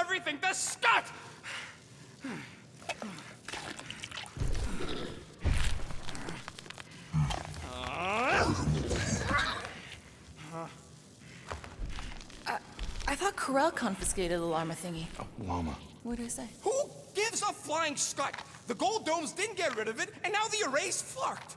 everything! The scut! I thought Corell confiscated the llama thingy. Oh, llama. What did I say? Who gives a flying scut? The gold domes didn't get rid of it, and now the array's fucked.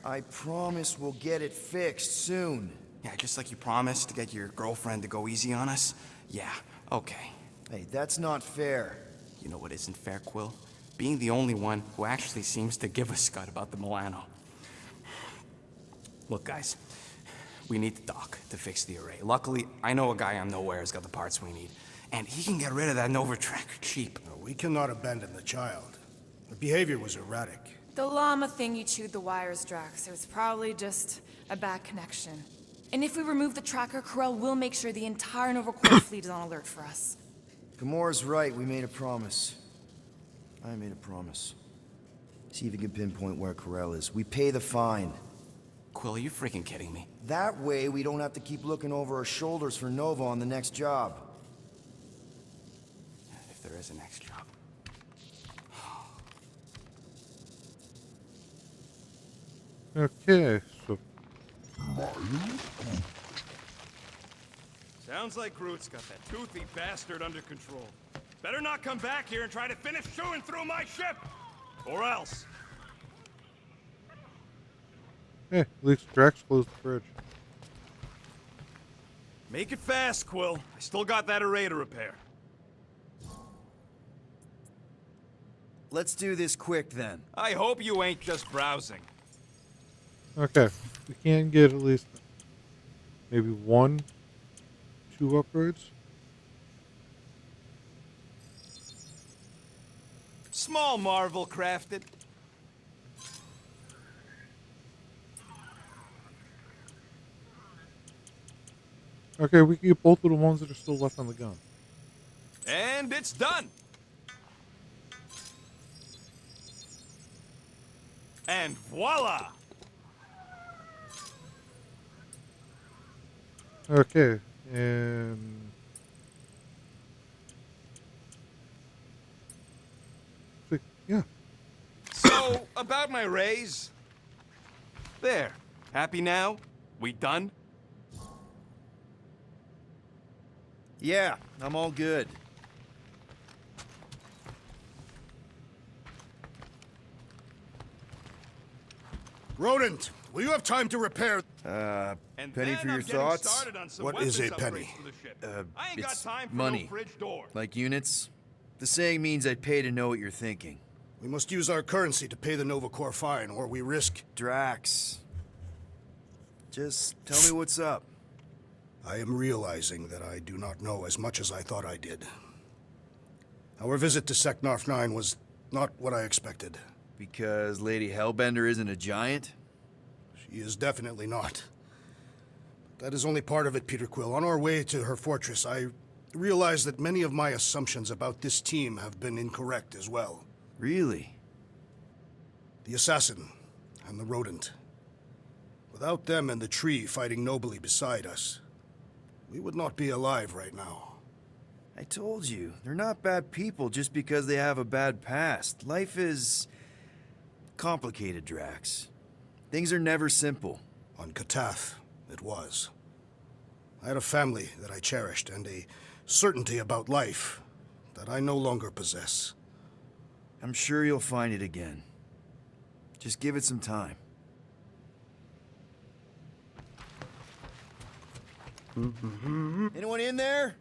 I promise we'll get it fixed soon. Yeah, just like you promised to get your girlfriend to go easy on us? Yeah, okay. Hey, that's not fair. You know what isn't fair, Quill? Being the only one who actually seems to give a scut about the Milano. Look, guys, we need the dock to fix the array. Luckily, I know a guy on Nowhere has got the parts we need. And he can get rid of that Nova tracker cheap. No, we cannot abandon the child. The behavior was erratic. The llama thingy chewed the wires, Drax. It was probably just a bad connection. And if we remove the tracker, Corell will make sure the entire Nova Corps fleet is on alert for us. Gamora's right, we made a promise. I made a promise. See if you can pinpoint where Corell is. We pay the fine. Quill, are you freaking kidding me? That way, we don't have to keep looking over our shoulders for Nova on the next job. If there is a next job. Okay, so Sounds like Groot's got that toothy bastard under control. Better not come back here and try to finish chewing through my ship! Or else. hey, at least Drax closed the fridge. Make it fast, Quill. I still got that array to repair. Let's do this quick then. I hope you ain't just browsing. Okay, we can get at least maybe 1, 2 upgrades. Small marvel crafted. Okay, we can get both of the ones that are still left on the gun. And it's done. And voila! Okay, and yeah. So, about my raise. There. Happy now? We done? Yeah, I'm all good. Rodent, will you have time to repair? And Penny then for your I'm getting thoughts? started on some What is weapons a penny? upgrades for the ship. I ain't got it's time for money. no fridge door. Like units? The saying means I'd pay to know what you're thinking. We must use our currency to pay the Nova Corps fine, or we risk... Drax. Just tell me what's up. I am realizing that I do not know as much as I thought I did. Our visit to Seknarf 9 was not what I expected. Because Lady Hellbender isn't a giant? She is definitely not. That is only part of it, Peter Quill. On our way to her fortress, I realized that many of my assumptions about this team have been incorrect as well. Really? The assassin and the rodent. Without them and the tree fighting nobly beside us, we would not be alive right now. I told you, they're not bad people just because they have a bad past. Life is complicated, Drax. Things are never simple. On Katath, it was. I had a family that I cherished and a certainty about life that I no longer possess. I'm sure you'll find it again. Just give it some time. Anyone in there?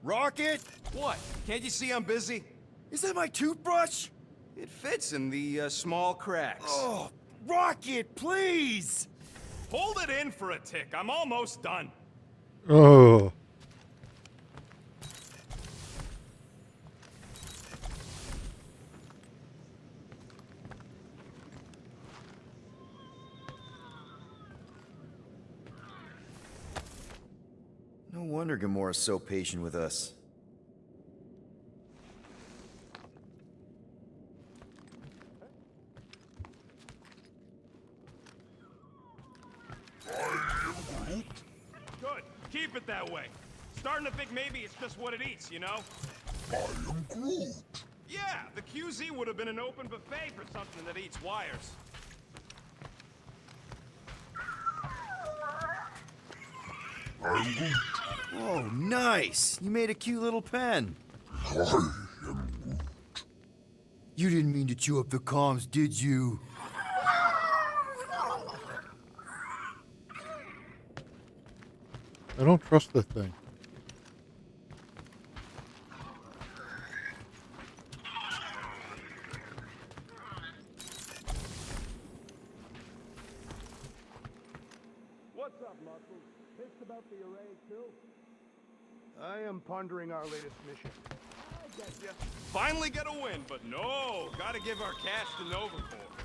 Rocket? What? Can't you see I'm busy? Is that my toothbrush? It fits in the small cracks. Oh, Rocket, please! Hold it in for a tick. I'm almost done. Oh, No wonder Gamora's so patient with us. Good. Keep it that way. starting to think maybe it's just what it eats, you know? I am Groot. Yeah, the QZ would have been an open buffet for something that eats wires. I am Groot. Oh, nice! You made a cute little pen. I am Groot. You didn't mean to chew up the comms, did you? I don't trust the thing. What's up, Muscles? Pissed about the array, too? I am pondering our latest mission. I get ya. Finally get a win, but no, gotta give our cash to Nova Corps.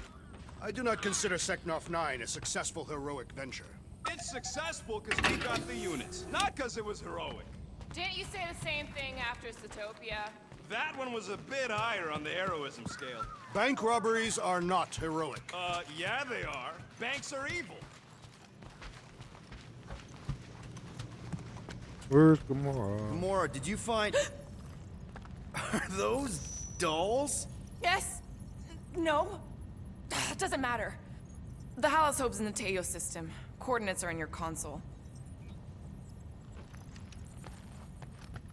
I do not consider Seknov 9 a successful heroic venture. It's successful because we got the units, not because it was heroic. Didn't you say the same thing after Zootopia? That one was a bit higher on the heroism scale. Bank robberies are not heroic. Yeah they are. Banks are evil. Where's Gamora? Gamora, did you find... Are those dolls? Yes. No. Doesn't matter. The Hallis Hope's in the Teo system. Coordinates are in your console.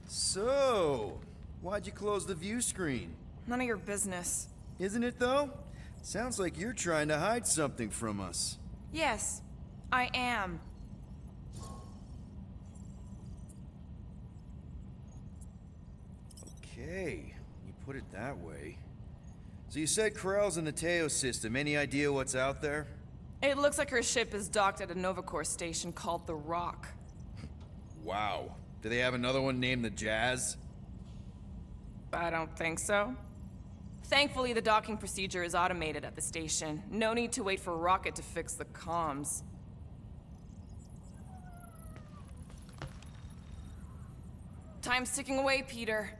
So, why'd you close the view screen? None of your business. Isn't it, though? Sounds like you're trying to hide something from us. Yes, I am. Okay, you put it that way. So you said Corell's in the Teo system. Any idea what's out there? It looks like her ship is docked at a Nova Corps station called the Rock. Wow. Do they have another one named the Jazz? I don't think so. Thankfully, the docking procedure is automated at the station. No need to wait for Rocket to fix the comms. Time's ticking away, Peter.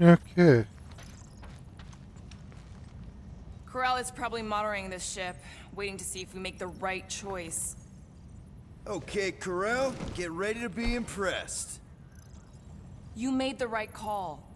Okay. Corell is probably monitoring this ship, waiting to see if we make the right choice. Okay, Corell, get ready to be impressed. You made the right call.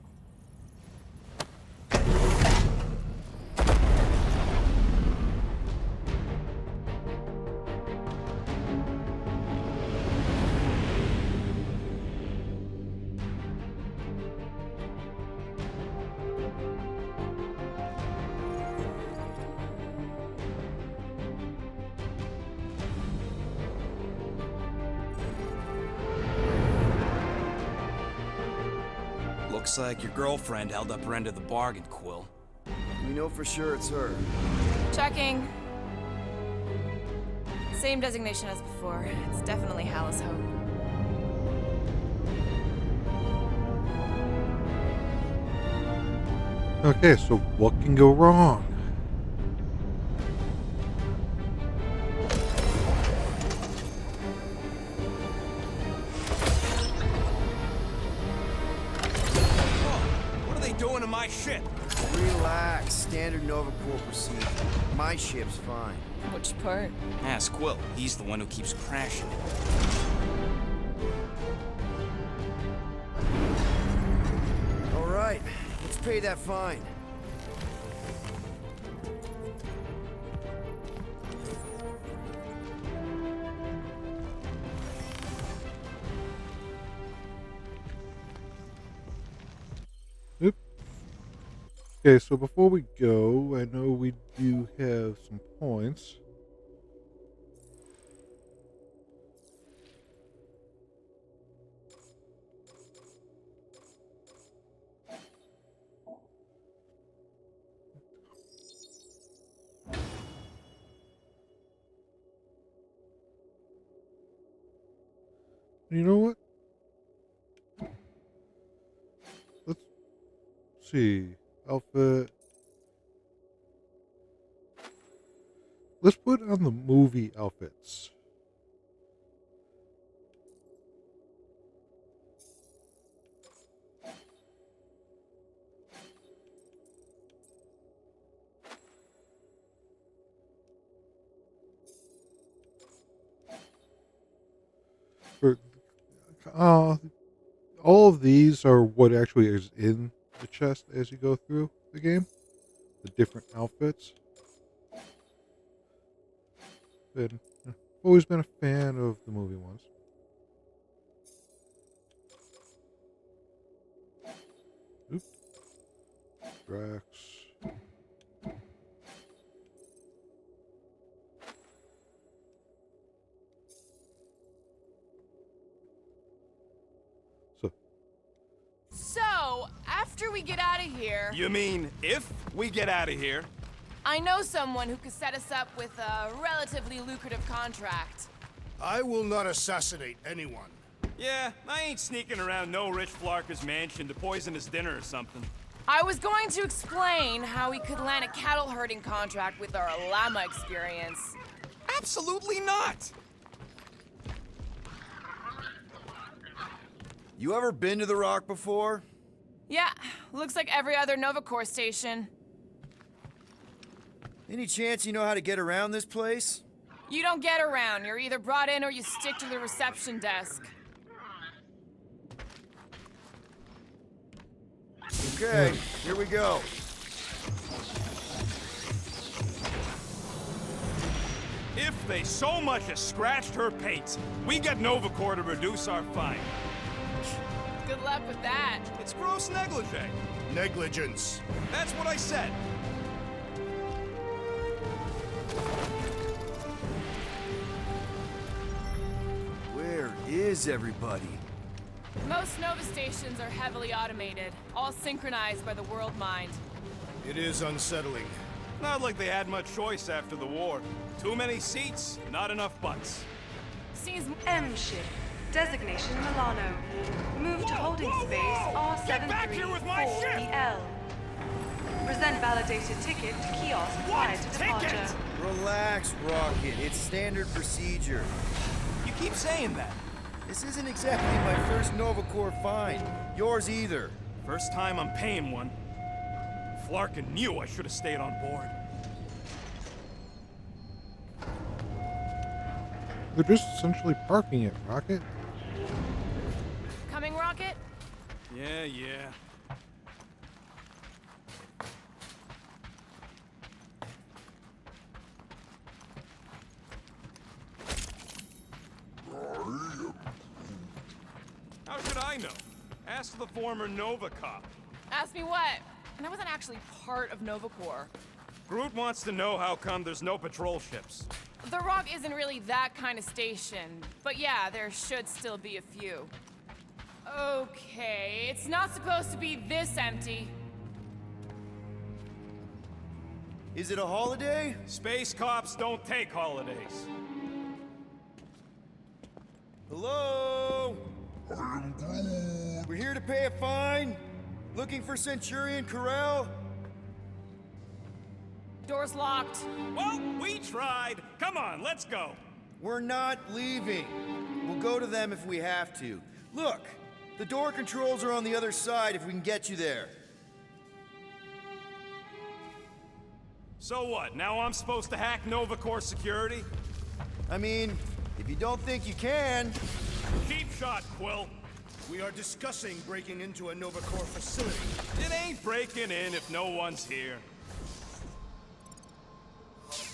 Looks like your girlfriend held up her end of the bargain, Quill. We know for sure it's her. Checking. Same designation as before. It's definitely Hallis Hope. Okay, so what can go wrong? What are they doing to my ship? Relax, standard Nova Corps procedure. My ship's fine. Which part? Ask Quill. He's the one who keeps crashing. All right, let's pay that fine. Oop. Okay, so before we go, I know we do have some points. You know what? Let's see. Outfit. Let's put on the movie outfits. all of these are what actually is in the chest as you go through the game. The different outfits. Been always been a fan of the movie ones. Oop. Drax. So, after we get out of here, You mean if we get out of here? I know someone who could set us up with a relatively lucrative contract. I will not assassinate anyone. Yeah, I ain't sneaking around no rich flarker's mansion to poison his dinner or something. I was going to explain how we could land a cattle herding contract with our llama experience. Absolutely not! You ever been to the Rock before? Yeah, looks like every other Novacore station. Any chance you know how to get around this place? You don't get around. You're either brought in or you stick to the reception desk. Okay, here we go. If they so much as scratched her paint, we get Novacore to reduce our fine. Good luck with that. It's gross negligee. Negligence. That's what I said. Where is everybody? Most Nova stations are heavily automated, all synchronized by the world mind. It is unsettling. Not like they had much choice after the war. Too many seats, not enough butts. Seems M ship. Designation Milano. Move to holding space Get back here with my ship! R734EL. Present validated ticket to kiosk prior to departure. Relax, Rocket. It's standard procedure. You keep saying that. This isn't exactly my first Novacore find. Yours either. First time I'm paying one. Flarkin knew I should have stayed on board. They're just essentially parking it, Rocket. coming, Rocket? Yeah. How should I know? Ask the former Nova cop. Ask me what? And I wasn't actually part of Novacore. Groot wants to know how come there's no patrol ships. The Rock isn't really that kind of station, but yeah, there should still be a few. Okay, it's not supposed to be this empty. Is it a holiday? Space cops don't take holidays. Hello? We're here to pay a fine. Looking for Centurion Corral? Door's locked. Well, we tried. Come on, let's go. We're not leaving. We'll go to them if we have to. Look, the door controls are on the other side if we can get you there. So what, now I'm supposed to hack Novacore security? I mean, if you don't think you can... Cheap shot, Quill. We are discussing breaking into a Novacore facility. It ain't breaking in if no one's here.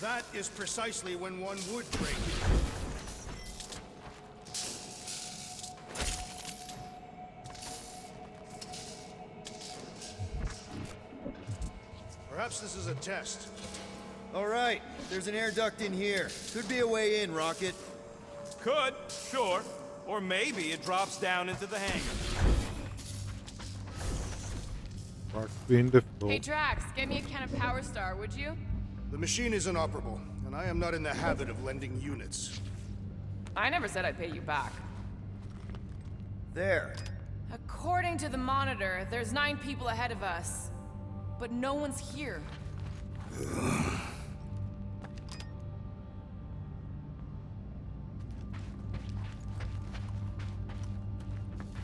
That is precisely when one would break in. Perhaps this is a test. All right, there's an air duct in here. Could be a way in, Rocket. Could, sure. Or maybe it drops down into the hangar. Rock's being difficult. Hey, Drax, get me a can of Power Star, would you? The machine is inoperable, and I am not in the habit of lending units. I never said I'd pay you back. There. According to the monitor, there's 9 people ahead of us. But no one's here.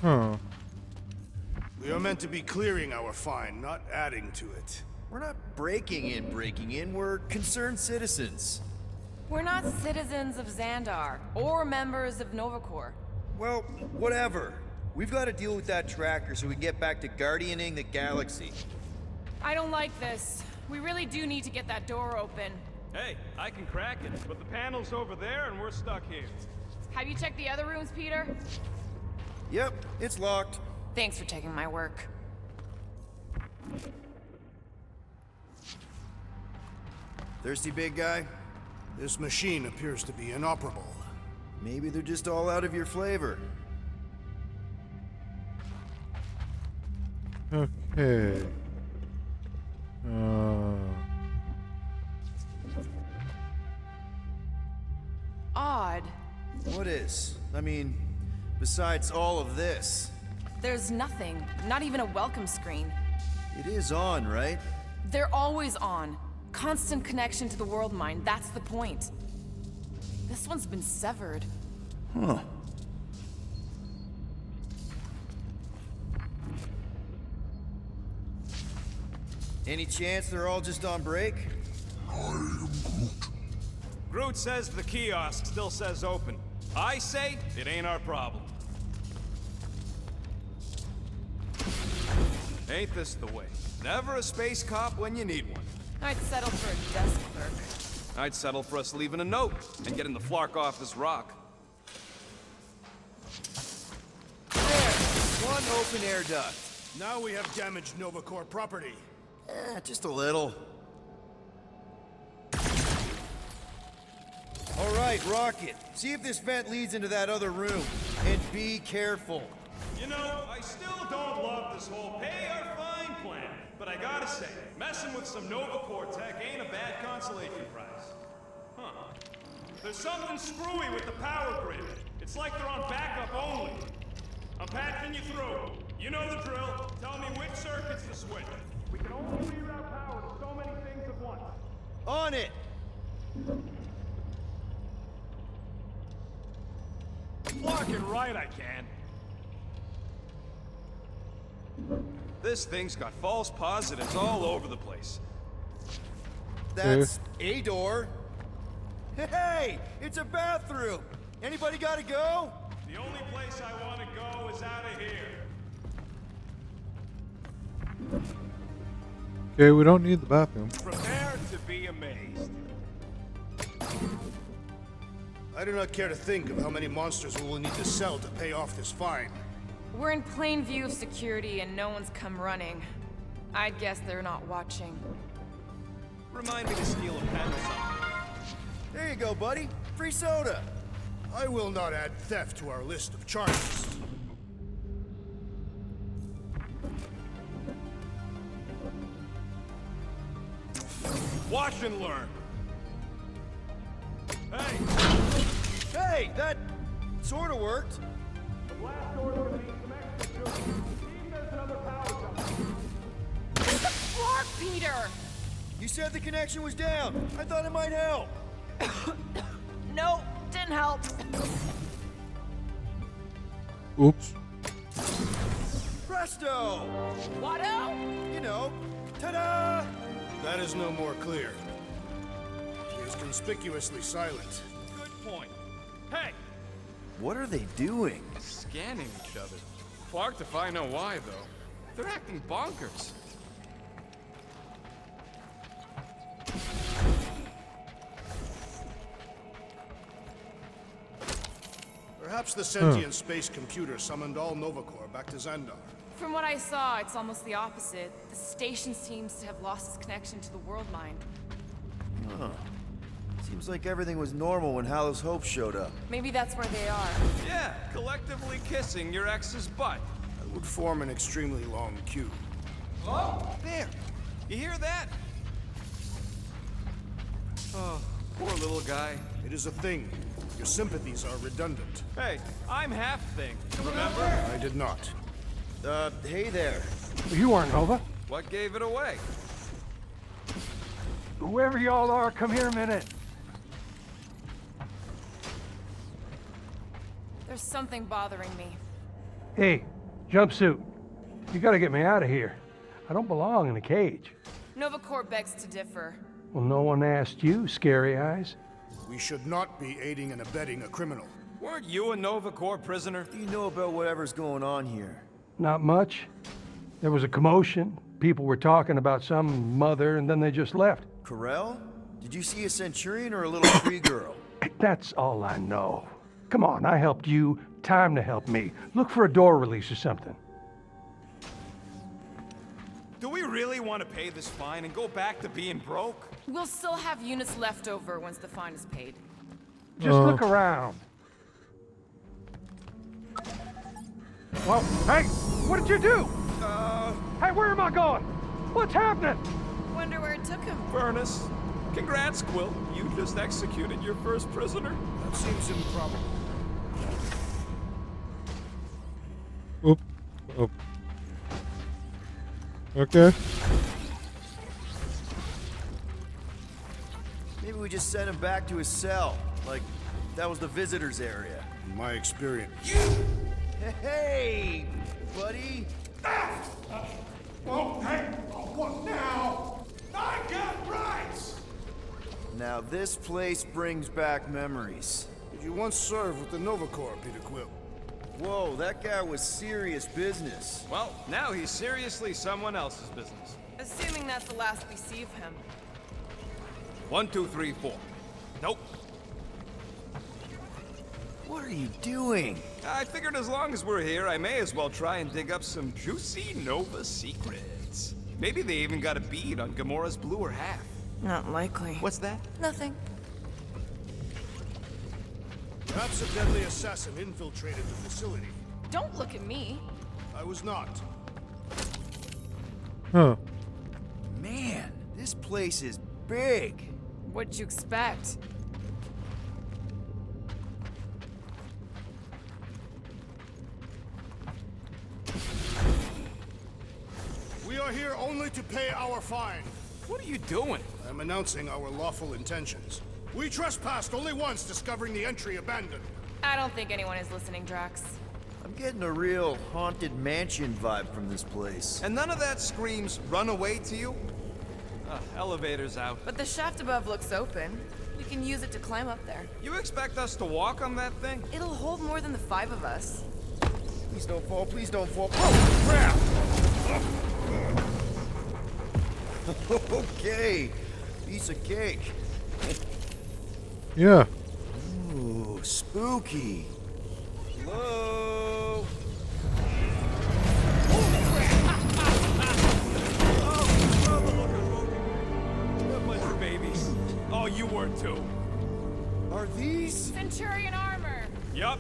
Huh. We are meant to be clearing our fine, not adding to it. We're not breaking in. We're concerned citizens. We're not citizens of Xandar, or members of Novacore. Well, whatever. We've got to deal with that tracker so we can get back to guardianing the galaxy. I don't like this. We really do need to get that door open. Hey, I can crack it, but the panel's over there and we're stuck here. Have you checked the other rooms, Peter? Yep, it's locked. Thanks for taking my work. Thirsty, big guy? This machine appears to be inoperable. Maybe they're just all out of your flavor. Okay. Odd. What is? I mean, besides all of this, There's nothing. Not even a welcome screen. it is on, right? They're always on. Constant connection to the world mind, that's the point. This one's been severed. Huh. Any chance they're all just on break? Groot says the kiosk still says open. I say it ain't our problem. Ain't this the way? Never a space cop when you need one. I'd settle for a desk clerk. I'd settle for us leaving a note and getting the flark off this rock. There! One open air duct. Now we have damaged Nova Corps property. Just a little. All right, Rocket. See if this vent leads into that other room. And be careful. You know, I still don't love this whole pay or fine plan, but I gotta say, messing with some Nova Corps tech ain't a bad consolation prize. Huh. There's something screwy with the power grid. It's like they're on backup only. I'm patching you through. You know the drill. Tell me which circuits to switch. We can only reroute power to so many things at once. On it! Fucking right I can. This thing's got false positives all over the place. That's a door. Hey, it's a bathroom. Anybody gotta go? The only place I want to go is out of here. Okay, we don't need the bathroom. Prepare to be amazed. I do not care to think of how many monsters we will need to sell to pay off this fine. We're in plain view of security and no one's come running. I'd guess they're not watching. Remind me to steal a pen or something. There you go, buddy. Free soda. I will not add theft to our list of charges. Watch and learn. Hey! Hey, that sort of worked. The blast door's gonna need some extra fuel. See if there's another power jump. Clark, Peter! You said the connection was down. I thought it might help. No, didn't help. Oops. Presto! Watto? You know, ta-da! That is no more clear. He is conspicuously silent. Good point. Hey! What are they doing? Scanning each other. Clark if I know why, though. They're acting bonkers. Perhaps the sentient space computer summoned all Nova Corps back to Xandar. From what I saw, it's almost the opposite. The station seems to have lost its connection to the world mind. Huh. Seems like everything was normal when Hallow's Hope showed up. Maybe that's where they are. Yeah, collectively kissing your ex's butt. That would form an extremely long queue. Oh, there! You hear that? Oh, poor little guy. It is a thing. Your sympathies are redundant. Hey, I'm half thing, remember? I did not. Hey there. You aren't Nova. What gave it away? Whoever y'all are, come here a minute. There's something bothering me. Hey, jumpsuit. You gotta get me out of here. I don't belong in a cage. Nova Corps begs to differ. Well, no one asked you, Scary Eyes. We should not be aiding and abetting a criminal. Weren't you a Nova Corps prisoner? What do you know about whatever's going on here? Not much. There was a commotion. People were talking about some mother, and then they just left. Corel? Did you see a Centurion or a little Kree girl? That's all I know. Come on, I helped you. Time to help me. Look for a door release or something. Do we really want to pay this fine and go back to being broke? We'll still have units left over once the fine is paid. Just look around. Well, hey, what did you do? Hey, where am I going? What's happening? Wonder where it took him. Furnace. Congrats, Quill. You just executed your first prisoner. That seems improbable. Oop. Oh. Okay. Maybe we just sent him back to his cell. Like, that was the visitors area. In my experience. Hey, buddy. Oh, hey! Oh, what now? I got rights! Now this place brings back memories. Did you once serve with the Nova Corps, Peter Quill? Whoa, that guy was serious business. Well, now he's seriously someone else's business. Assuming that's the last we see of him. 1, 2, 3, 4. Nope. What are you doing? I figured as long as we're here, I may as well try and dig up some juicy Nova secrets. Maybe they even got a bead on Gamora's bluer half. Not likely. What's that? Nothing. Perhaps a deadly assassin infiltrated the facility. Don't look at me. I was not. Huh. Man, this place is big. What'd you expect? We are here only to pay our fine. What are you doing? I'm announcing our lawful intentions. We trespassed only once, discovering the entry abandoned. I don't think anyone is listening, Drax. I'm getting a real haunted mansion vibe from this place. And none of that screams run away to you? Elevator's out. But the shaft above looks open. We can use it to climb up there. You expect us to walk on that thing? It'll hold more than the 5 of us. Please don't fall, please don't fall. Oh, crap! Okay, piece of cake. Yeah. Ooh, spooky. Hello? A bunch of babies. Oh, you were too. Are these? Centurion armor! Yup.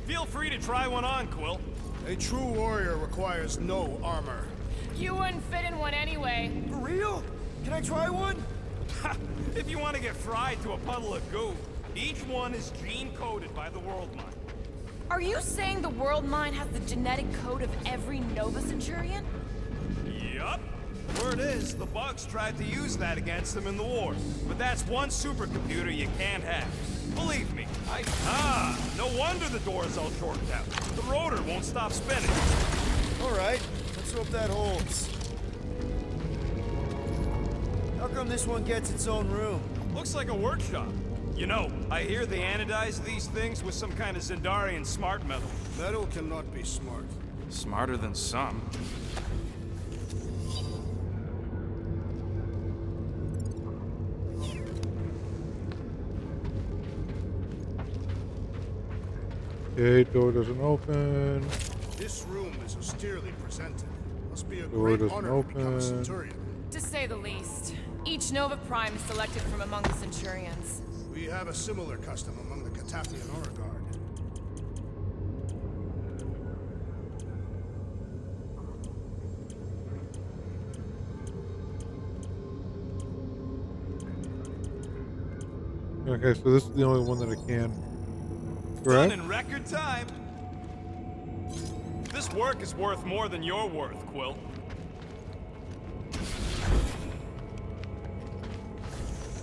Feel free to try one on, Quill. A true warrior requires no armor. You wouldn't fit in one anyway. For real? Can I try one? If you want to get fried to a puddle of goo, each one is gene-coded by the World Mind. Are you saying the World Mind has the genetic code of every Nova Centurion? Yup. Word is, the Bugs tried to use that against them in the war. But that's one supercomputer you can't have. Believe me, no wonder the door's all shorted out. The rotor won't stop spinning. All right, let's hope that holds. How come this one gets its own room? Looks like a workshop. You know, I hear they anodize these things with some kind of Zendarian smart metal. Metal cannot be smart. Smarter than some. Okay, door doesn't open. This room is austerely presented. Must be a Door great doesn't honor to become a open. Centurion. To say the least. Each Nova Prime is selected from among the Centurions. We have a similar custom among the Catafian Honor Guard. Okay, so this is the only one that I can. Done Correct? in record time. This work is worth more than your worth, Quill.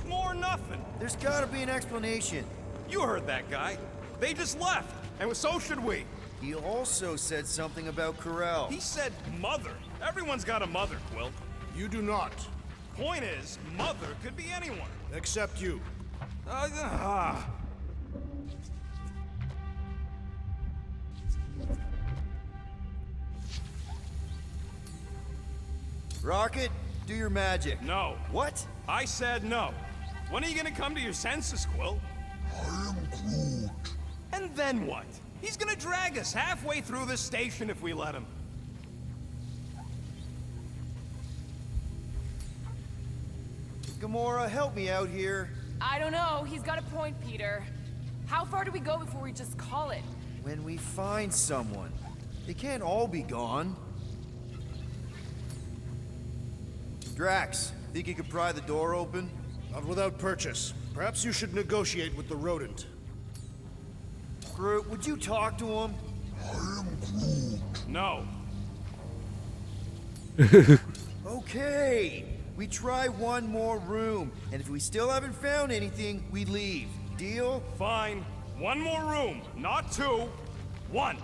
More nothing. There's gotta be an explanation. You heard that guy. They just left, and so should we. He also said something about Corel. He said mother. Everyone's got a mother, Quill. You do not. Point is, mother could be anyone. Except you. Rocket, do your magic. No. What? I said no. When are you gonna come to your senses, Quill? I am Groot. And then what? He's gonna drag us halfway through this station if we let him. Gamora, help me out here. I don't know. He's got a point, Peter. How far do we go before we just call it? When we find someone. They can't all be gone. Drax, think you could pry the door open? Not without purchase. Perhaps you should negotiate with the rodent. Groot, would you talk to him? I am Groot. No. Okay. We try one more room, and if we still haven't found anything, we leave. Deal? Fine. One more room. Not two. One.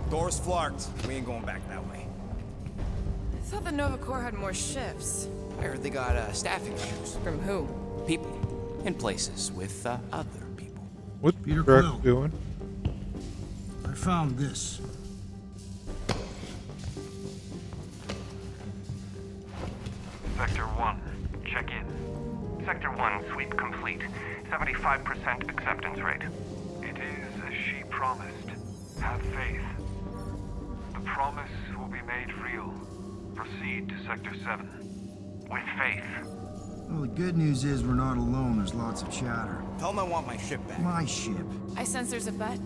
Door's flarked. We ain't going back that way. I thought the Nova Corps had more shifts. I heard they got staffing issues. From who? People in places with other people. What's Peter Drax Quill. doing? I found this. Sector 1, check in. Sector 1, sweep complete. 75% acceptance rate. It is as she promised. Have faith. The promise will be made real. Proceed to Sector 7. With faith. Well, the good news is we're not alone. There's lots of chatter. Tell them I want my ship back. My ship. I sense there's a bet.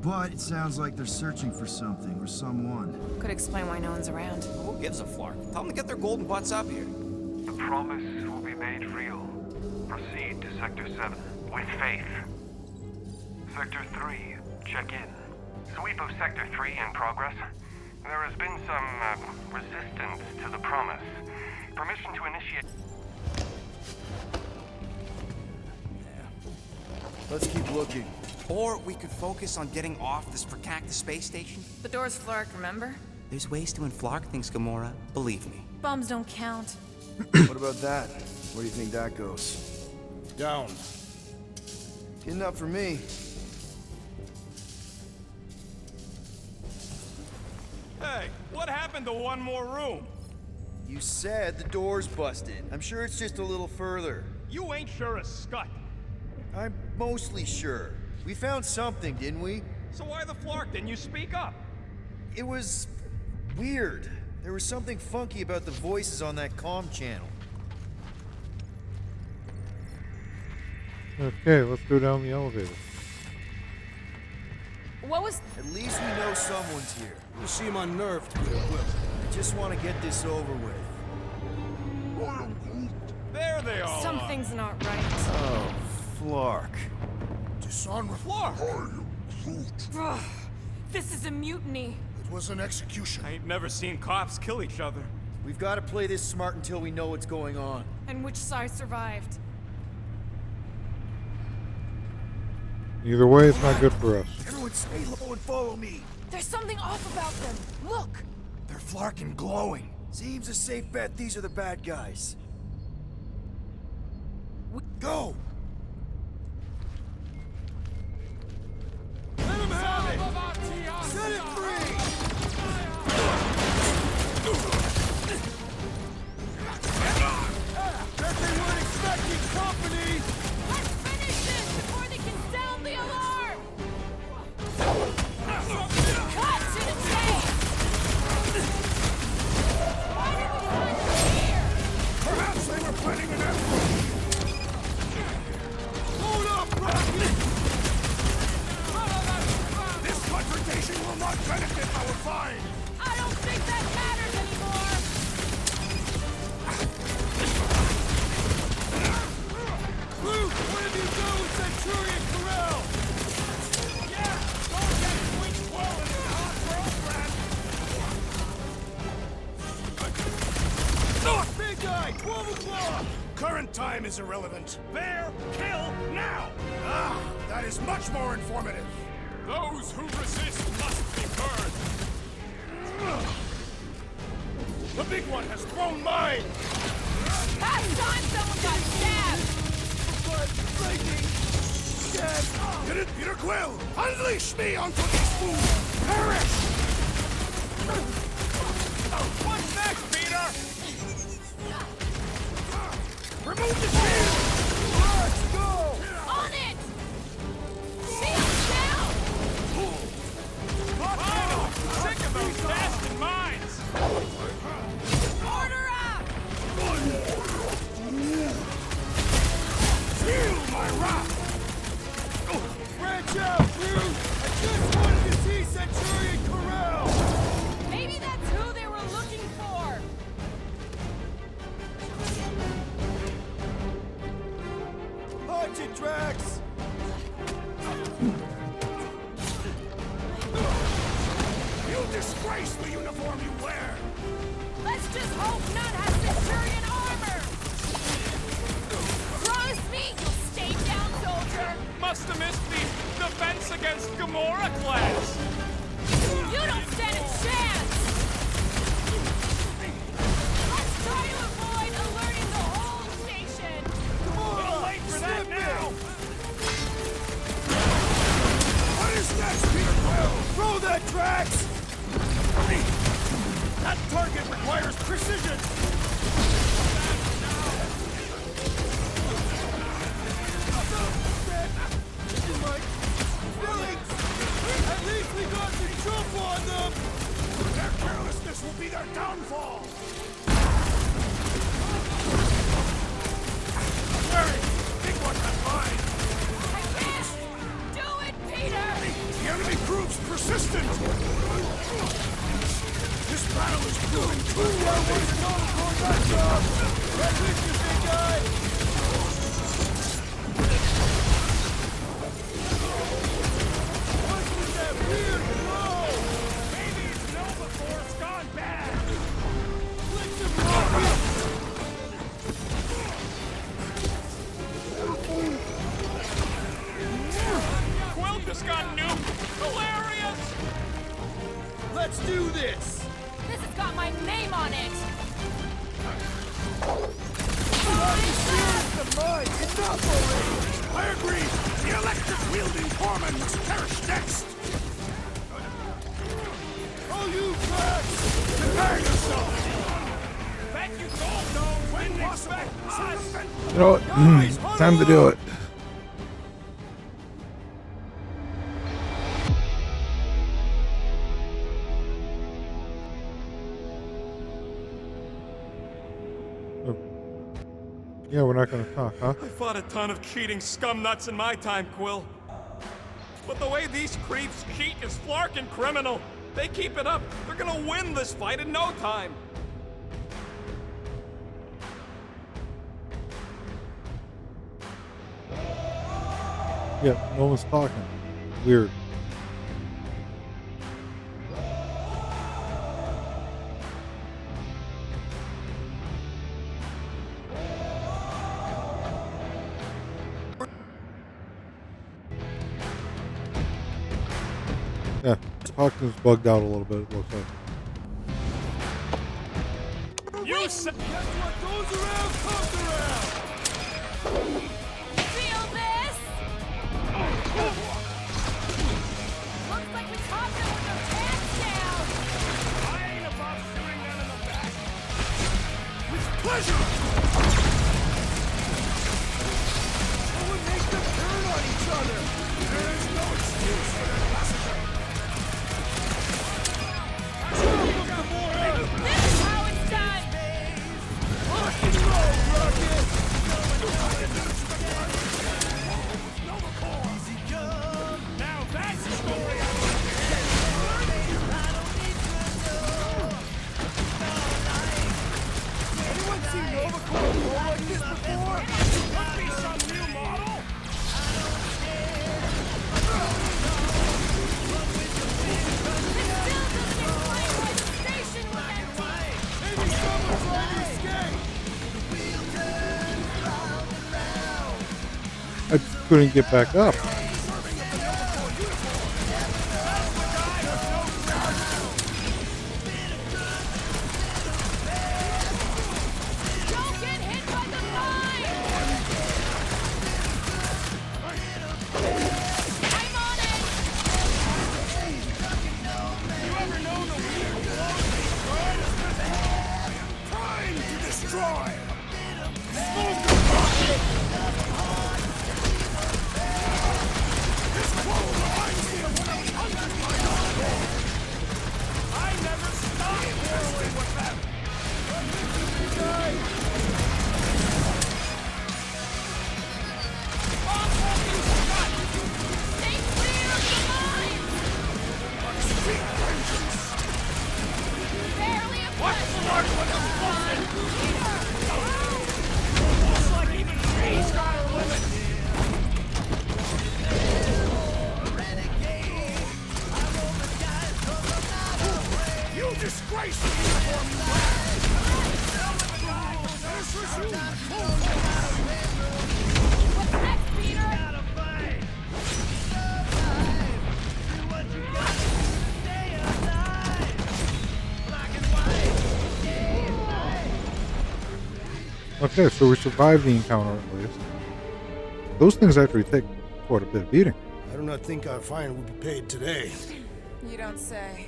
But it sounds like they're searching for something or someone. Could explain why no one's around. Who gives a flark? Tell them to get their golden butts up here. The promise will be made real. Proceed to Sector 7. With faith. Sector 3, check in. Sweep of Sector 3 in progress. There has been some resistance to the promise. Permission to initiate... Let's keep looking. Or we could focus on getting off this fracactus space station. The door's flarked, remember? There's ways to inflark things, Gamora. Believe me. Bombs don't count. What about that? Where do you think that goes? Down. Good enough for me. Hey, what happened to one more room? You said the door's busted. I'm sure it's just a little further. You ain't sure as scut. I'm mostly sure. We found something, didn't we? So why the flark didn't you speak up? It was weird. There was something funky about the voices on that comm channel. Okay, let's go down the elevator. What was... At least we know someone's here. You seem unnerved, Peter Quill. I just want to get this over with. I am Groot. There they all are. Something's not right. Oh, Flark. Dishonorable. Flark! I am Groot. Ugh, this is a mutiny. It was an execution. I ain't never seen cops kill each other. We've got to play this smart until we know what's going on. And which side survived? Either way, it's not good for us. Everyone stay low and follow me. There's something off about them. Look! They're Flark and glowing. Seems a safe bet these are the bad guys. Go! Let him have it! Set it free! Bet they weren't expecting company! Let's finish this before they can sound the alarm! Cut to the chase! Why did we find them here? Perhaps they were planning an ambush. Hold up, Rocky! This confrontation will not benefit our find. I don't think that matters anymore! is irrelevant. Bear, kill, now! Ah, that is much more informative. Those who resist must be burned! The big one has thrown mine! Last time someone got stabbed! Get it, Peter Quill! Unleash me onto these fools! Perish! What's next, Peter? Remove the shield! Let's go! On it! Shield down! Oh, sick of those bastard mines! Order up! Feel my wrath! Branch out, Groot! I just wanted to see Centurion Corral! Maybe that's who they were looking for! Punch it, Drax! You disgrace the uniform you wear! Let's just hope none has Centurion armor! Promise me you'll stay down, soldier! Must have missed the defense against Gamora class! You don't stand a chance! Let's try to avoid alerting the whole station! Little late for that now! What is next, Peter Quill? Throw that, Drax! That target requires precision! At least we got the jump on them! Their carelessness will be their downfall! Larry, big one has mine! I can't! Do it, Peter! The enemy proves persistent! This battle is proving too well Right with you, big guy! What's with that weird glow? Maybe it's Nova Force gone bad! Flick some rockets! Quill just got nuked! Hilarious! Let's do this! This has got my name on it! The mine! Enough already! I agree! The electric-wielding corpsman must perish next! Oh, you Drax! Prepare yourself! Bet you don't know when to expect us! You know what? Time to do it. Yeah, we're not gonna talk, huh? I fought a ton of cheating scum nuts in my time, Quill. But the way these creeps cheat is flarkin' criminal. They keep it up, they're gonna win this fight in no time. Yeah, no one's talking. Weird. Yeah, Hawkins bugged out a little bit, it looks like. You said What goes around comes around! Feel this? Looks like we caught them with their pants down! I ain't about shooting them in the back. With pleasure! What would make them turn on each other? There is no excuse for their massacre! This is how it's done! Rock and roll, Rocket! I just couldn't get back up. Don't get hit by the mine! I'm on it! You ever known a weird blow Time to destroy! Smoke the rocket! This quote reminds me of when I was hunted by dogs. I never stopped quarreling with them! Stay clear of the mine! Barely a Looks like even she's got her limits! You disgrace the uniform you wear! What's next, Peter? Okay, so we survived the encounter at least. Those things actually take quite a bit of beating. I do not think our fine will be paid today. You don't say.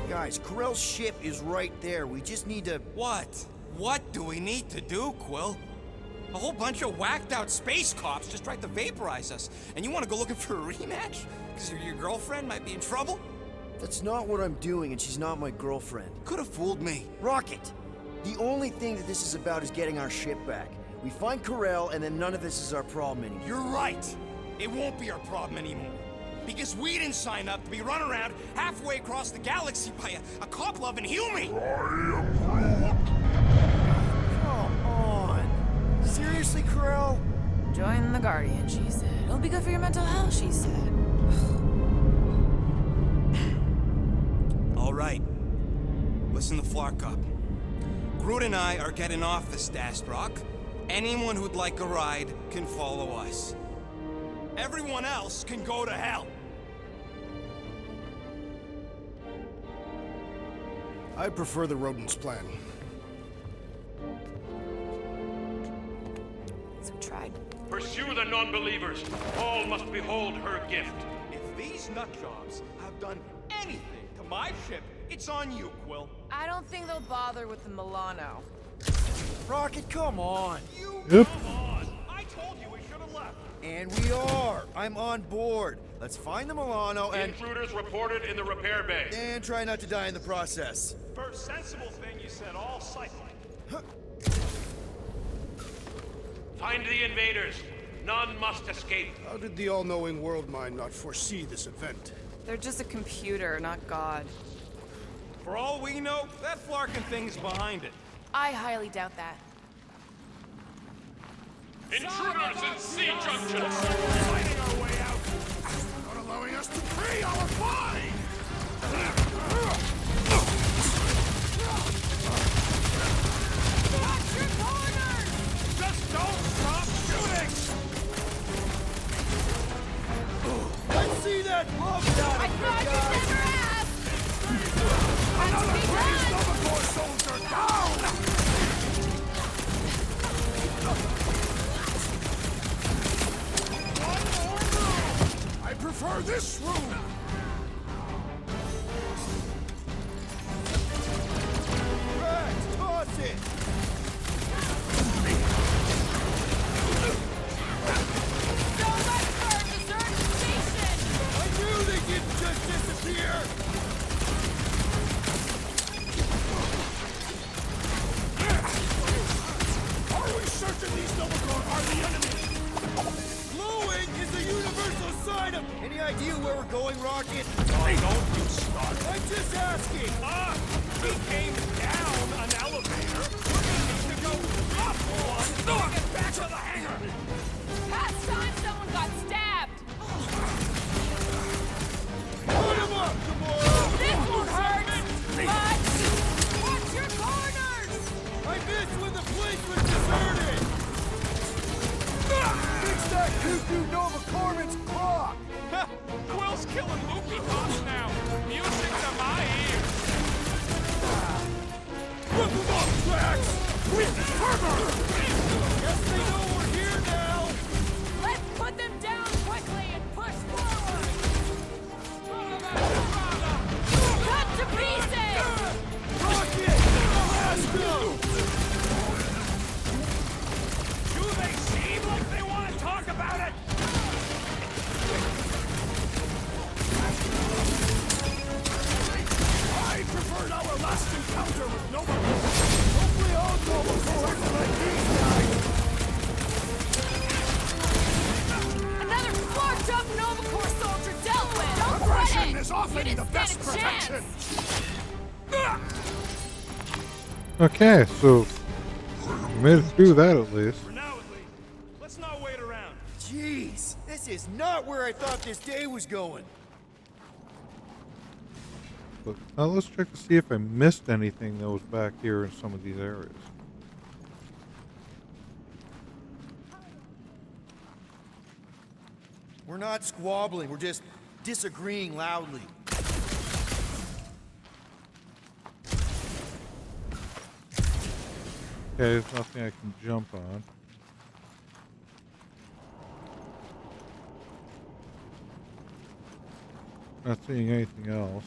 Guys, Corell's ship is right there. We just need to... What? What do we need to do, Quill? A whole bunch of whacked out space cops just tried to vaporize us. And you want to go looking for a rematch? Because your girlfriend might be in trouble? That's not what I'm doing, and she's not my girlfriend. Could have fooled me. Rocket! The only thing that this is about is getting our ship back. We find Corell, and then none of this is our problem anymore. You're right. It won't be our problem anymore. Because we didn't sign up to be run around halfway across the galaxy by a cop-loving human. Come on! Seriously, Corell? Join the Guardian, she said. It'll be good for your mental health, she said. All right. Listen to Flark up. Groot and I are getting off the Stashed Rock. Anyone who'd like a ride can follow us. Everyone else can go to hell. I prefer the rodent's plan. So we tried. Pursue the non-believers. All must behold her gift. If these nutjobs have done anything to my ship, it's on you, Quill. I don't think they'll bother with the Milano. Rocket, come on! Yep. Come on! I told you we should have left. And we are! I'm on board. Let's find the Milano and... Intruders reported in the repair bay. And try not to die in the process. First sensible thing you said all cycling. Find the invaders. None must escape. How did the all-knowing world mind not foresee this event? They're just a computer, not God. For all we know, that Flarkin thing's behind it. I highly doubt that. Intruders in C junction. Fighting our way out. Not allowing us to pay our fine! Watch your corners! Just don't stop shooting! Let's see that love down, I thought you'd never ask! Another Be British done! Nova Corps soldier down! One more room! I prefer this room! Rex, toss it! Don't let her desert the station! I knew they didn't just disappear! Are we certain these Nova Corps are the enemy? Glowing is the universal sign of... Any idea where we're going, Rocket? Hey, don't you start. I'm just asking! We came down an elevator. We're gonna need to go up one to get back to the hangar. Past time someone got stabbed! Put him up, Gamora! This won't hurt! But watch your corners! I missed when the place was deserted! Cuckoo Nova Corman's clock! Quill's killing loopy cops now. Music to my ears. Rip them up, Drax! With armor! Guess they know we're here now! Let's put them down quickly and push forward! Cut to pieces! Rocket! Let's go! Do they seem like they want to talk about it? I preferred our last encounter with Nova Corps. Hope we all Nova Corps like these guys! Another flarked up Nova Corps soldier dealt with! Don't Aggression quit it! is often You the didn't best stand a protection. chance. Okay, so we made it through that at least. For now, at least. Let's not wait around. Jeez, this is not where I thought this day was going. But now let's check to see if I missed anything that was back here in some of these areas. We're not squabbling, we're just disagreeing loudly. Okay, there's nothing I can jump on. Not seeing anything else.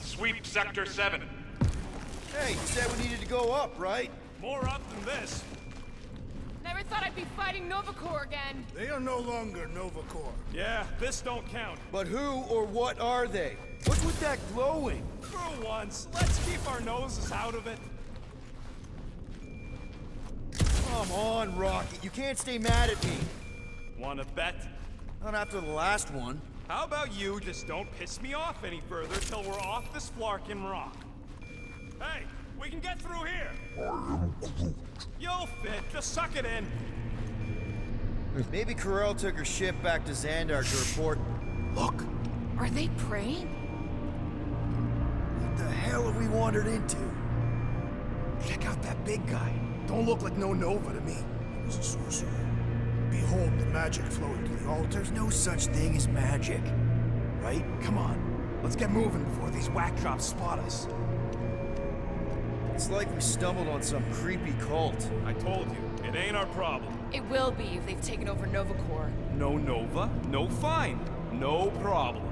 Sweep Sector 7. Hey, you said we needed to go up, right? More up than this. Never thought I'd be fighting Nova Corps again. They are no longer Nova Corps. Yeah, this don't count. But who or what are they? What's with that glowing? For once, let's keep our noses out of it. Come on, Rocket, you can't stay mad at me. Wanna bet? Not after the last one. How about you just don't piss me off any further till we're off this Flarkin rock? Hey, we can get through here. You'll fit, just suck it in. Maybe Corel took her ship back to Xandar to report. Look, Are they praying? what the hell have we wandered into? Check out that big guy. Don't look like no Nova to me. He's a sorcerer. Behold the magic flowing to the altar. There's no such thing as magic. Right? Come on. Let's get moving before these whack drops spot us. It's like we stumbled on some creepy cult. I told you, it ain't our problem. It will be if they've taken over Nova Corps. No Nova, no fine, no problem.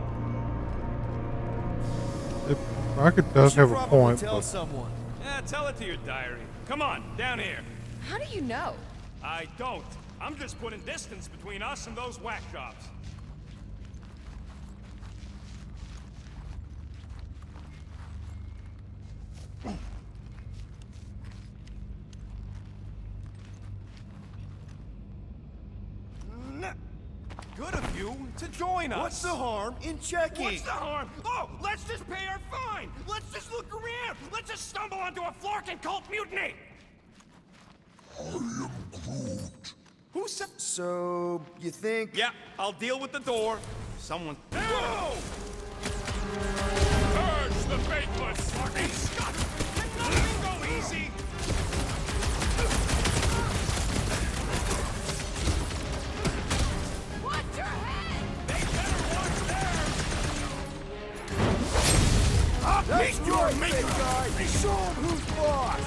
Rocket does Should have a probably point, tell but someone. Yeah, tell it to your diary. Come on, down here. How do you know? I don't. I'm just putting distance between us and those whack jobs. Good of you to join us. What's the harm in checking? What's the harm? Oh, let's just pay our fine. Let's just look around. Let's just stumble onto a Flarkin cult mutiny. I am Groot. Who said? So, you think? Yeah, I'll deal with the door. Someone. Whoa! Purge the faithless. Hey, Scott! Can nothing go easy? Watch your head! They better watch theirs. That's your big guy! Show him who's boss!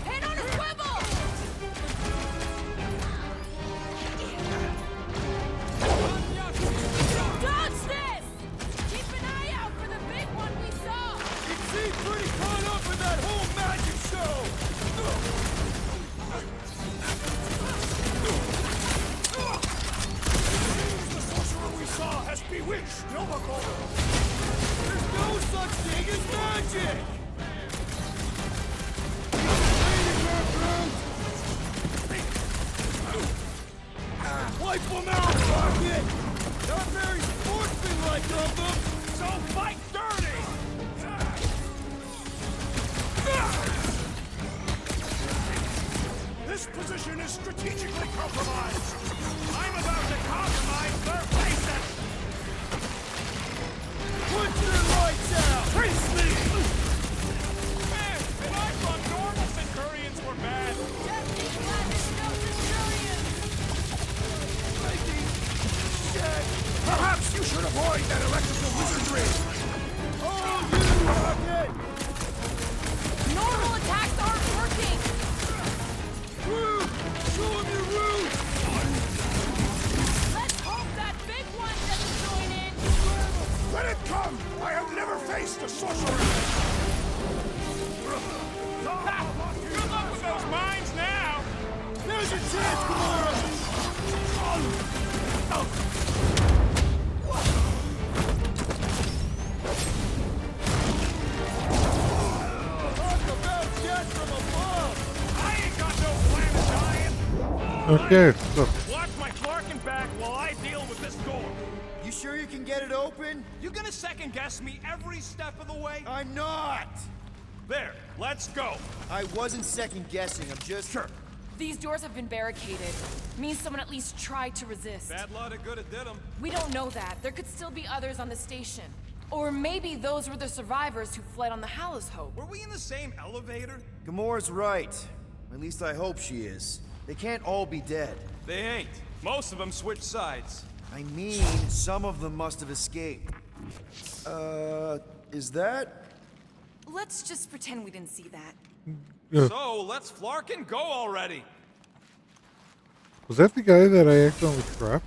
Head on a swivel! Dodge this! Keep an eye out for the big one we saw! He seemed pretty caught up in that whole magic show! The sorcerer we saw has bewitched Nova Corps. There's no such thing as magic! Wipe them out, Rocket! Not very sportsmanlike of them! So fight dirty. This position is strategically compromised. I'm about to compromise their faces. Put your lights out! Face me! Man, if I run normal Centurions Okay, so Watch my Clarkin back while I deal with this door. You sure you can get it open? You gonna second guess me every step of the way? I'm not! There, let's go. I wasn't second guessing, I'm just... Sure. These doors have been barricaded. Means someone at least tried to resist. Bad lot of good it did 'em. We don't know that. There could still be others on the station. Or maybe those were the survivors who fled on the Hallows Hope. Were we in the same elevator? Gamora's right. At least I hope she is. They can't all be dead. They ain't. Most of them switched sides. I mean, some of them must have escaped. Is that? Let's just pretend we didn't see that. So, let's Flarkin go already. was that the guy that I accidentally trapped?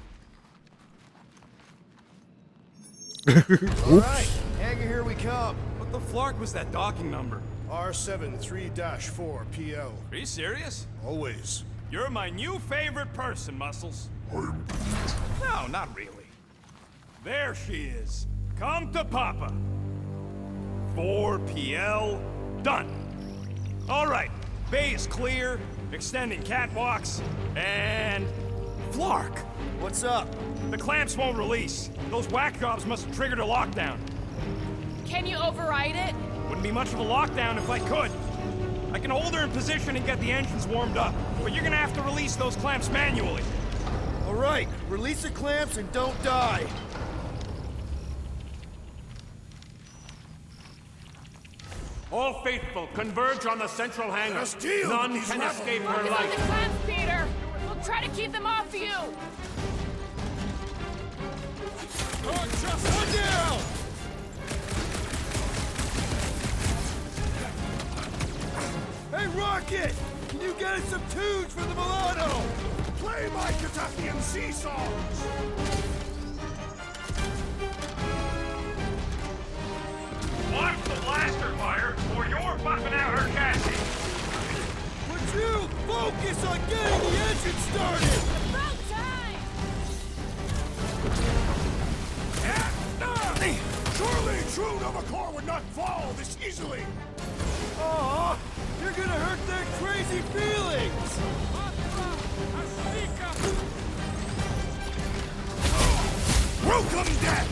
Alright, Hanger, here we come. What the Flark was that docking number? R73-4 PL. Are you serious? Always. You're my new favorite person, Muscles. I'm No, not really. There she is. Come to Papa. 4PL, done. All right, bay is clear, extending catwalks, and... Flark! What's up? The clamps won't release. Those whack jobs must have triggered a lockdown. Can you override it? Wouldn't be much of a lockdown if I could. I can hold her in position and get the engines warmed up, but you're gonna have to release those clamps manually. Alright, release the clamps and don't die. All faithful, converge on the central hangar. Let's deal None with these can rebels. escape her Focus on the light. clamps, Peter! We'll try to keep them off you! Just one down! Hey, Rocket! Can you get us some tunes for the Milano? Play my Kentuckian sea songs! Watch the blaster fire, or you're buffing out her chassis. Would you focus on getting the engine started? About time! Surely true Novacore would not fall this easily! Aw, you're gonna hurt their crazy feelings! Welcome, Dad!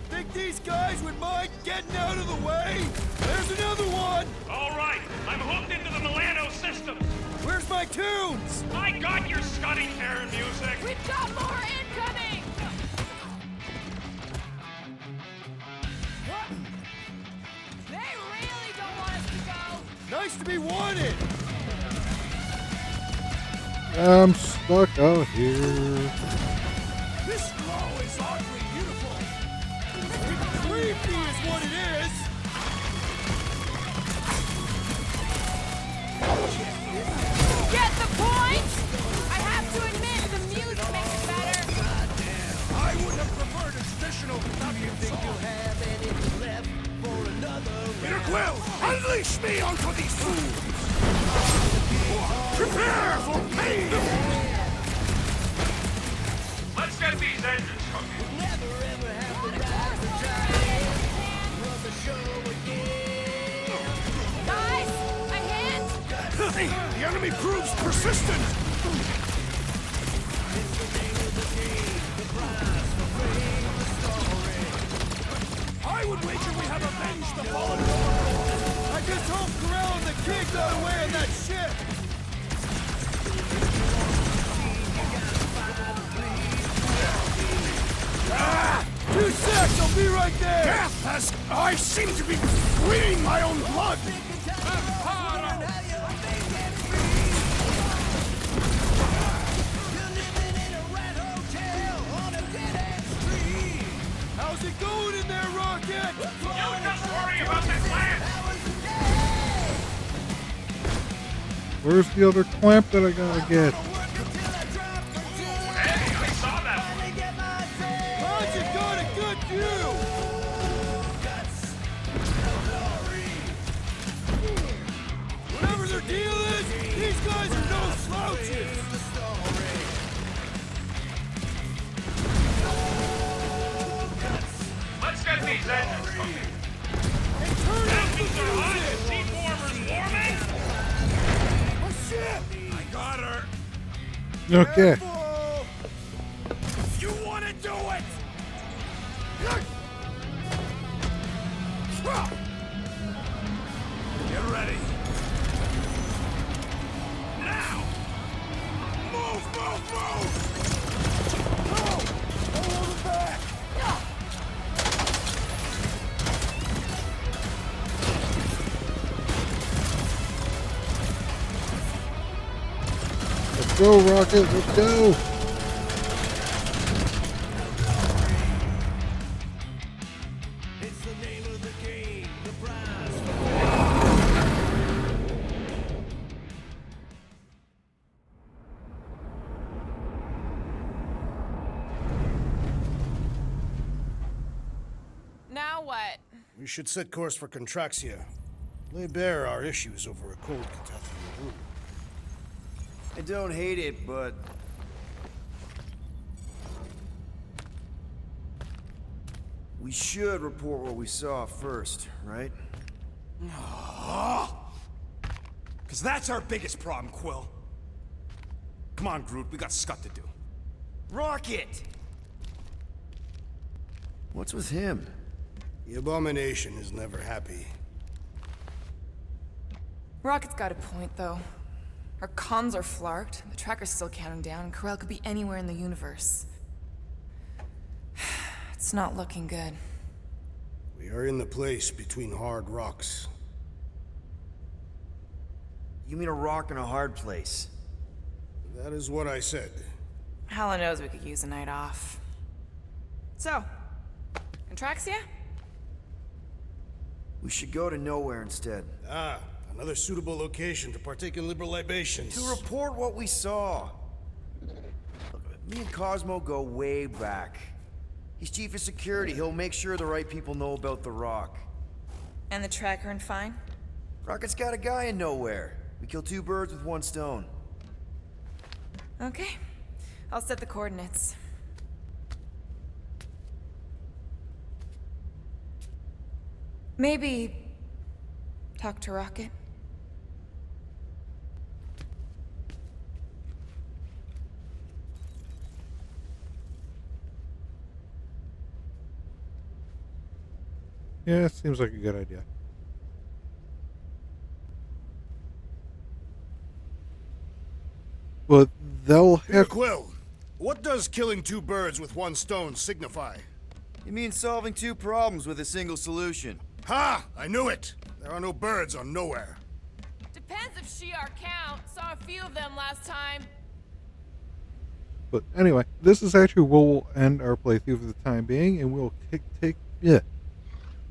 Think these guys would mind getting out of the way? There's another one! All right, I'm hooked into the Milano system. Where's my tunes? I got your scudding Karen music. We've got more incoming! They really don't want us to go! Nice to be wanted! I'm stuck out here. This glow is oddly beautiful! Creepy is what it is! Get the point? I have to admit, the music makes it better. I would have preferred a traditional Kentuckian song. Peter Quill, unleash me onto these fools! Prepare for pain! Let's get these engines cooking. Guys, a hint? The enemy proves persistent! I would wager we have avenged the fallen Novacore! I just hope Corell and the kid got away on that ship! Two secs, I'll be right there! Death as I seem to be bleeding my own blood! How's it going in there, Rocket? You just worry about the clamp. Where's the other clamp that I gotta get? Hey, I saw that one. Roger got a good view! Whatever their deal is, these guys are no slouches! Let's get these engines cooking. Hey, turn up the Engines are hot. music! Seat warmers warming. Oh shit! I got her. Okay. Careful! You want to do it! Get ready. Now! Move, move, move! No! Hold it back! Let's go, Rocket. Let's go. It's the name of the game, the prize. Now what? We should set course for Contraxia. Lay bare our issues over a cold Catathian brew. I don't hate it, but we should report what we saw first, right? Because that's our biggest problem, Quill. Come on, Groot, we got scut to do. Rocket! What's with him? The Abomination is never happy. Rocket's got a point, though. Our comms are flarked, the tracker's still counting down, and Corel could be anywhere in the universe. It's not looking good. We are in the place between hard rocks. You mean a rock in a hard place? That is what I said. Hella knows we could use a night off. So, Contraxia? We should go to nowhere instead. Ah, another suitable location to partake in liberal libations. To report what we saw. Look, me and Cosmo go way back. He's chief of security. He'll make sure the right people know about the rock. And the tracker and fine? Rocket's got a guy in nowhere. We kill two birds with one stone. Okay. I'll set the coordinates. Maybe talk to Rocket. Yeah, seems like a good idea. But they'll Peter have... Quill, what does killing two birds with one stone signify? You mean solving two problems with a single solution? Ha! I knew it! There are no birds on nowhere. Depends if she our count. Saw a few of them last time. But anyway, this is actually where we'll end our playthrough for the time being, and we'll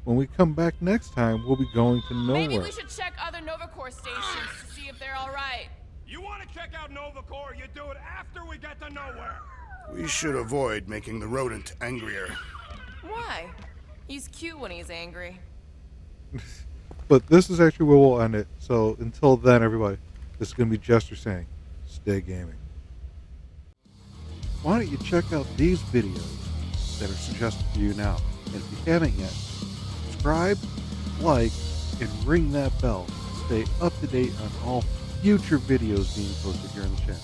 when we come back next time, we'll be going to nowhere. Maybe we should check other Nova Corps stations to see if they're all right. You want to check out Nova Corps, you do it after we get to nowhere. We should avoid making the rodent angrier. Why? He's cute when he's angry. But this is actually where we'll end it. So until then, everybody, this is going to be Jester saying, stay gaming. Why don't you check out these videos that are suggested for you now? And if you haven't yet, subscribe, like, and ring that bell to stay up to date on all future videos being posted here on the channel.